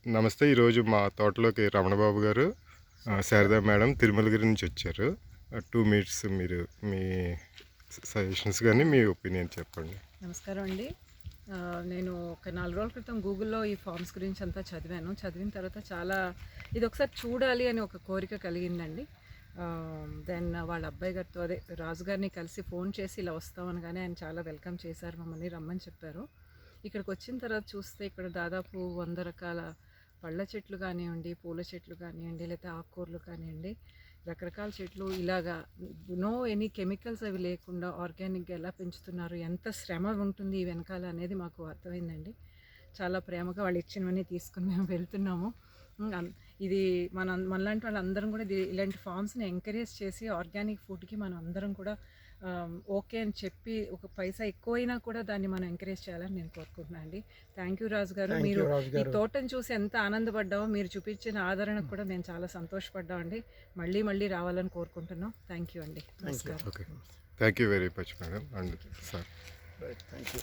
నమస్తే. ఈరోజు మా తోటలోకి రమణబాబు గారు, శారదా మేడం తిరుమలగిరి నుంచి వచ్చారు. 2 మినిట్స్ మీరు మీ సజెషన్స్ కానీ మీ ఒపీనియన్ చెప్పండి. నమస్కారం అండి. నేను ఒక 4 రోజుల క్రితం గూగుల్‌లో ఈ ఫార్మ్స్ గురించి అంతా చదివాను. చదివిన తర్వాత చాలా ఇది ఒకసారి చూడాలి అని ఒక కోరిక కలిగిందండి. దెన్ వాళ్ళ అబ్బాయి గారితో అదే రాజు గారిని కలిసి ఫోన్ చేసి ఇలా వస్తాం అనగానే ఆయన చాలా వెల్కమ్ చేశారు. మమ్మల్ని రమ్మని చెప్పారు. ఇక్కడికి వచ్చిన తర్వాత చూస్తే ఇక్కడ దాదాపు 100 రకాల పళ్ళ చెట్లు కానివ్వండి, పూల చెట్లు కానివ్వండి, లేకపోతే ఆకుకూరలు కానివ్వండి, రకరకాల చెట్లు ఇలాగా నో ఎనీ కెమికల్స్ అవి లేకుండా ఆర్గానిక్గా ఎలా పెంచుతున్నారు, ఎంత శ్రమ ఉంటుంది ఈ వెనకాల అనేది మాకు అర్థమైందండి. చాలా ప్రేమగా వాళ్ళు ఇచ్చినవన్నీ తీసుకుని మేము వెళ్తున్నాము. ఇది మనలాంటి వాళ్ళందరం కూడా ఇలాంటి ఫార్మ్స్ని ఎంకరేజ్ చేసి ఆర్గానిక్ ఫుడ్కి మనం అందరం కూడా ఓకే అని చెప్పి ఒక పైసా ఎక్కువైనా కూడా దాన్ని మనం ఎంకరేజ్ చేయాలని నేను కోరుకుంటున్నాను అండి. థ్యాంక్ యూ రాజు గారు. మీరు ఈ తోటను చూసి ఎంత ఆనందపడ్డామో, మీరు చూపించిన ఆదరణకు కూడా నేను చాలా సంతోషపడ్డామండి. మళ్ళీ మళ్ళీ రావాలని కోరుకుంటున్నాం. థ్యాంక్ యూ అండి. నమస్కారం. Okay, thank you very much madam and sir. Thank you.